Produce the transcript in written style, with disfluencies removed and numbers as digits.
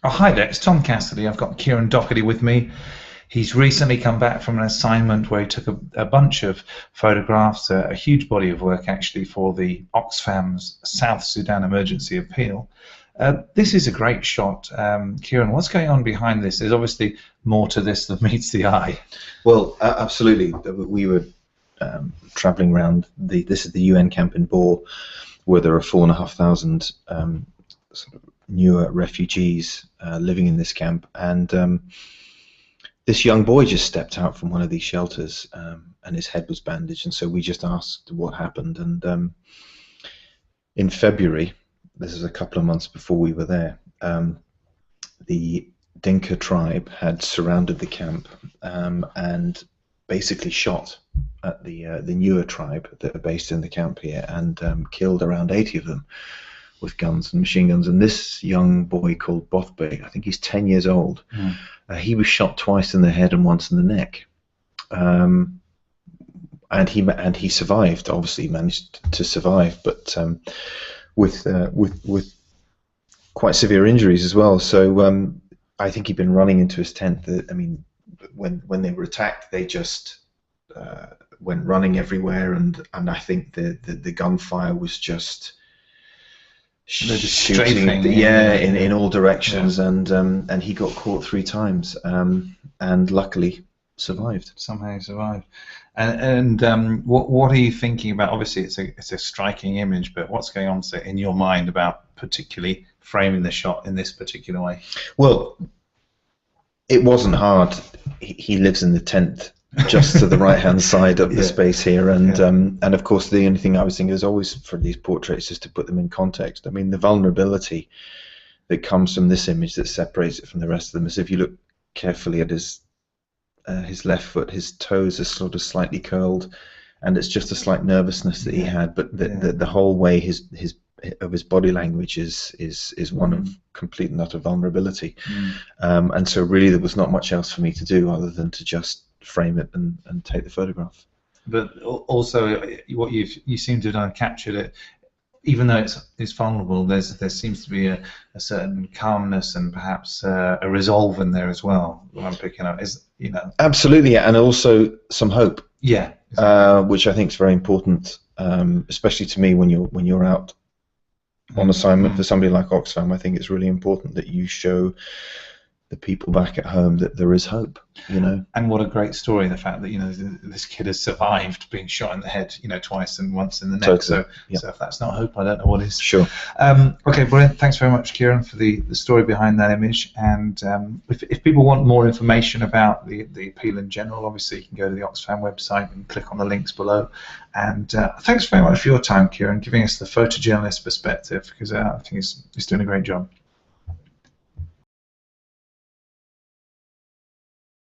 Oh, hi there, it's Tom Cassidy. I've got Kieran Doherty with me. He's recently come back from an assignment where he took a bunch of photographs, a huge body of work actually, for the Oxfam's South Sudan emergency appeal. This is a great shot. Kieran, what's going on behind this? There's obviously more to this than meets the eye. Well, absolutely. We were travelling around. This is the UN camp in Bor, where there are 4,500 sort of newer refugees living in this camp, and this young boy just stepped out from one of these shelters, and his head was bandaged, and so we just asked what happened. And in February, this is a couple of months before we were there, the Dinka tribe had surrounded the camp and basically shot at the newer tribe that are based in the camp here, and killed around 80 of them with guns and machine guns. And this young boy called Bothbeit, I think he's 10 years old, he was shot twice in the head and once in the neck, and he survived. Obviously, managed to survive, but with quite severe injuries as well. So I think he'd been running into his tent. I mean, when they were attacked, they just went running everywhere, and I think the gunfire was just shooting, in all directions, and he got caught 3 times, and luckily survived. Somehow he survived. And what are you thinking about? Obviously, it's a striking image, but what's going on in your mind about particularly framing the shot in this particular way? Well, it wasn't hard. He lives in the tent just to the right-hand side of the space here, and of course the only thing I was thinking is always for these portraits is to put them in context. I mean, the vulnerability that comes from this image that separates it from the rest of them is, if you look carefully at his left foot, his toes are sort of slightly curled, and it's just a slight nervousness that he had, but the whole way his body language is one of complete and utter vulnerability. And so really there was not much else for me to do other than to just frame it and take the photograph. But also, what you seem to have done, captured it, even though it's vulnerable. There seems to be a certain calmness and perhaps a resolve in there as well. What I'm picking up is, absolutely, and also some hope. Yeah, exactly. Which I think is very important, especially to me when you're out on assignment for somebody like Oxfam. I think it's really important that you show the people back at home that there is hope, And what a great story, the fact that this kid has survived being shot in the head, twice and once in the neck. Totally. So if that's not hope, I don't know what is. Sure. Okay, brilliant. Thanks very much, Kieran, for the story behind that image. And if people want more information about the appeal in general, obviously you can go to the Oxfam website and click on the links below. And thanks very much for your time, Kieran, giving us the photojournalist perspective, because I think he's doing a great job.